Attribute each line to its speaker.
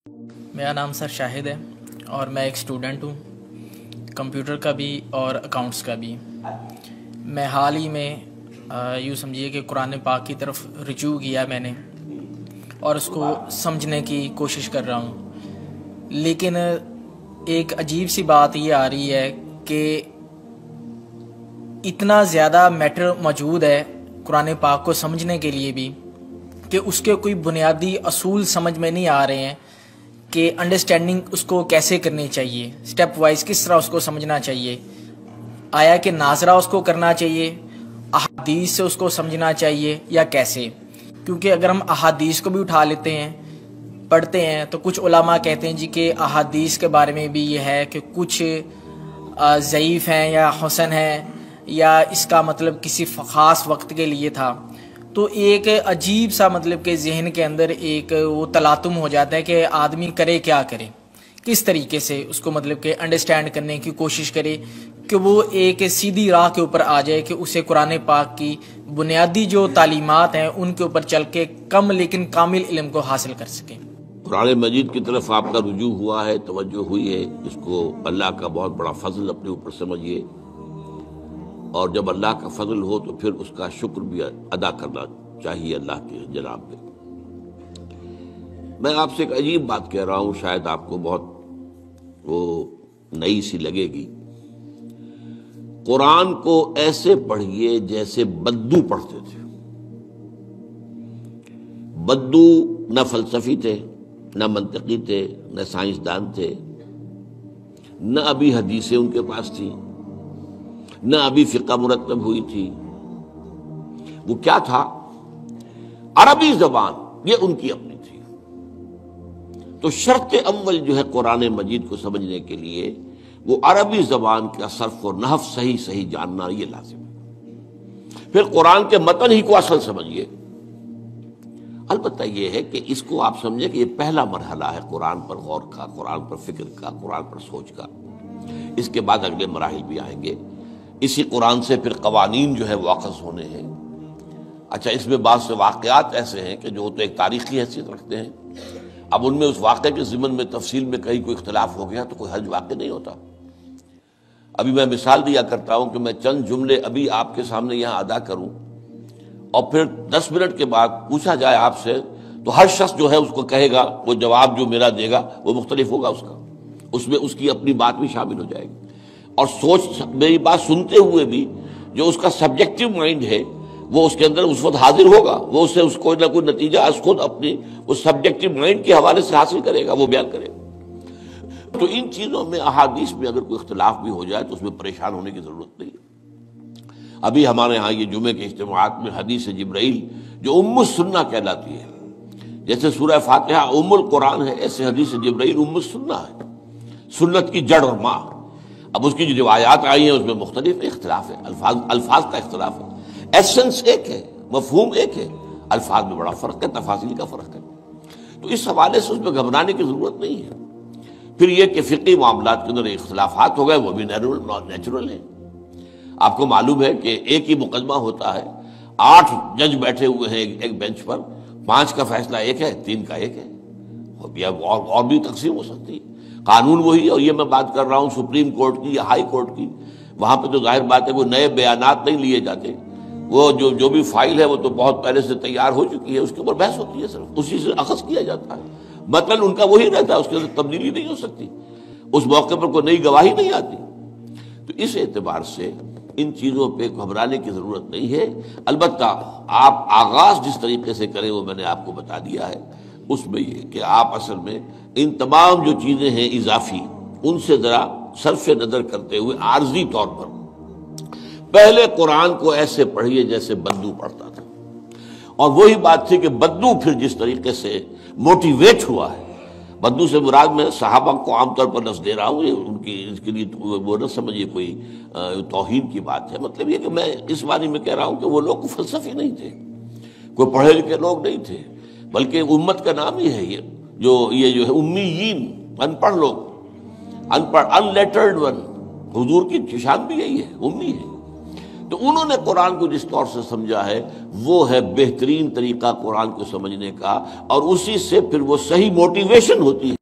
Speaker 1: میرا نام سر شاہد ہے اور میں ایک اسٹوڈنٹ ہوں، کمپیوٹر کا بھی اور اکاؤنٹس کا بھی۔ میں حال ہی میں یوں سمجھیے کہ قرآن پاک کی طرف رجوع کیا میں نے اور اس کو سمجھنے کی کوشش کر رہا ہوں، لیکن ایک عجیب سی بات یہ آ رہی ہے کہ اتنا زیادہ میٹر موجود ہے قرآن پاک کو سمجھنے کے لیے بھی کہ اس کے کوئی بنیادی اصول سمجھ میں نہیں آ رہے ہیں کہ انڈرسٹینڈنگ اس کو کیسے کرنی چاہیے، سٹیپ وائز کس طرح اس کو سمجھنا چاہیے، آیا کہ ناظرہ اس کو کرنا چاہیے، احادیث سے اس کو سمجھنا چاہیے یا کیسے۔ کیونکہ اگر ہم احادیث کو بھی اٹھا لیتے ہیں پڑھتے ہیں تو کچھ علماء کہتے ہیں جی کہ احادیث کے بارے میں بھی یہ ہے کہ کچھ ضعیف ہیں یا حسن ہیں یا اس کا مطلب کسی خاص وقت کے لیے تھا، تو ایک عجیب سا مطلب کہ ذہن کے اندر ایک وہ تلاطم ہو جاتا ہے کہ آدمی کرے کیا کرے، کس طریقے سے اس کو مطلب کہ انڈرسٹینڈ کرنے کی کوشش کرے کہ وہ ایک سیدھی راہ کے اوپر آ جائے کہ اسے قرآن پاک کی بنیادی جو تعلیمات ہیں ان کے اوپر چل کے کم لیکن کامل علم کو حاصل کر سکے۔
Speaker 2: قرآن مجید کی طرف آپ کا رجوع ہوا ہے، توجہ ہوئی ہے، اس کو اللہ کا بہت بڑا فضل اپنے اوپر سمجھیے، اور جب اللہ کا فضل ہو تو پھر اس کا شکر بھی ادا کرنا چاہیے اللہ کے جناب میں۔ میں آپ سے ایک عجیب بات کہہ رہا ہوں، شاید آپ کو بہت وہ نئی سی لگے گی۔ قرآن کو ایسے پڑھیے جیسے بدو پڑھتے تھے۔ بدو نہ فلسفی تھے، نہ منطقی تھے، نہ سائنسدان تھے، نہ ابھی حدیثیں ان کے پاس تھی، نہ ابھی فقہ مرتب ہوئی تھی۔ وہ کیا تھا؟ عربی زبان، یہ ان کی اپنی تھی۔ تو شرط اول جو ہے قرآن مجید کو سمجھنے کے لیے وہ عربی زبان کا صرف و نحو صحیح جاننا یہ لازم ہے۔ پھر قرآن کے متن ہی کو اصل سمجھیے۔ البتہ یہ ہے کہ اس کو آپ سمجھیں کہ یہ پہلا مرحلہ ہے قرآن پر غور کا، قرآن پر فکر کا، قرآن پر سوچ کا۔ اس کے بعد اگلے مراحل بھی آئیں گے۔ اسی قرآن سے پھر قوانین جو ہے واقف ہونے ہیں۔ اچھا، اس میں بعض سے واقعات ایسے ہیں کہ جو تو ایک تاریخی حیثیت رکھتے ہیں، اب ان میں اس واقعے کے ضمن میں تفصیل میں کہیں کوئی اختلاف ہو گیا تو کوئی حرج واقع نہیں ہوتا۔ ابھی میں مثال دیا کرتا ہوں کہ میں چند جملے ابھی آپ کے سامنے یہاں ادا کروں اور پھر 10 منٹ کے بعد پوچھا جائے آپ سے تو ہر شخص جو ہے اس کو کہے گا، وہ جواب جو میرا دے گا وہ مختلف ہوگا، اس کا اس میں اس کی اپنی بات بھی شامل ہو جائے گی، اور سوچ میری بات سنتے ہوئے بھی جو اس کا سبجیکٹو مائنڈ ہے وہ اس کے اندر اس وقت حاضر ہوگا، وہ اس سے اس کوئی نہ کوئی نتیجہ از خود اپنی اس سبجیکٹو مائنڈ کے حوالے سے حاصل کرے گا، وہ بیان کرے گا۔ تو ان چیزوں میں احادیث میں اگر کوئی اختلاف بھی ہو جائے تو اس میں پریشان ہونے کی ضرورت نہیں ہے۔ ابھی ہمارے ہاں یہ جمعے کے اجتماعات میں حدیث جبرائیل جو ام السنہ کہلاتی ہے، جیسے سورہ فاتحہ ام القرآن ہے، ایسے حدیث جبرائیل ام السنہ ہے، سنت کی جڑ اور ماں۔ اب اس کی جو روایات آئی ہیں اس میں مختلف اختلاف ہے، الفاظ کا اختلاف ہے، ایسنس ایک ہے، مفہوم ایک ہے، الفاظ میں بڑا فرق ہے، تفاصیل کا فرق ہے۔ تو اس حوالے سے اس میں گھبرانے کی ضرورت نہیں ہے۔ پھر یہ کہ فقہی معاملات کے اندر اختلافات ہو گئے، وہ بھی نیچرل ہیں۔ آپ کو معلوم ہے کہ ایک ہی مقدمہ ہوتا ہے، 8 جج بیٹھے ہوئے ہیں ایک بینچ پر، 5 کا فیصلہ ایک ہے، 3 کا ایک ہے، اور بھی تقسیم ہو سکتی ہے۔ قانون وہی، اور یہ میں بات کر رہا ہوں سپریم کورٹ کی یا ہائی کورٹ کی، وہاں پہ تو ظاہر بات ہے وہ نئے بیانات نہیں لیے جاتے، وہ جو بھی فائل ہے وہ تو بہت پہلے سے تیار ہو چکی ہے، اس کے اوپر بحث ہوتی ہے، صرف اسی سے اخذ کیا جاتا ہے، مطلب ان کا وہی رہتا ہے، اس کے اندر تبدیلی نہیں ہو سکتی، اس موقع پر کوئی نئی گواہی نہیں آتی۔ تو اس اعتبار سے ان چیزوں پہ گھبرانے کی ضرورت نہیں ہے۔ البتہ آپ آغاز جس طریقے سے کریں وہ میں نے آپ کو بتا دیا ہے، اس میں یہ کہ آپ اصل میں ان تمام جو چیزیں ہیں اضافی، ان سے ذرا صرف نظر کرتے ہوئے عارضی طور پر پہلے قرآن کو ایسے پڑھیے جیسے بدو پڑھتا تھا۔ اور وہی بات تھی کہ بدو پھر جس طریقے سے موٹیویٹ ہوا ہے، بدو سے مراد میں صحابہ کو عام طور پر لفظ دے رہا ہوں، یہ ان کی اس کے لیے وہ نہ سمجھیے کوئی توہین کی بات ہے، مطلب یہ کہ میں اس معنی میں کہہ رہا ہوں کہ وہ لوگ فلسفی نہیں تھے، کوئی پڑھے لکھے لوگ نہیں تھے، بلکہ امت کا نام ہی ہے یہ جو ہے امیین، ان پڑھ لوگ، ان پڑھ، ان لیٹرڈ ون، حضور کی شان بھی یہی ہے، امی ہے۔ تو انہوں نے قرآن کو جس طور سے سمجھا ہے وہ ہے بہترین طریقہ قرآن کو سمجھنے کا، اور اسی سے پھر وہ صحیح موٹیویشن ہوتی ہے۔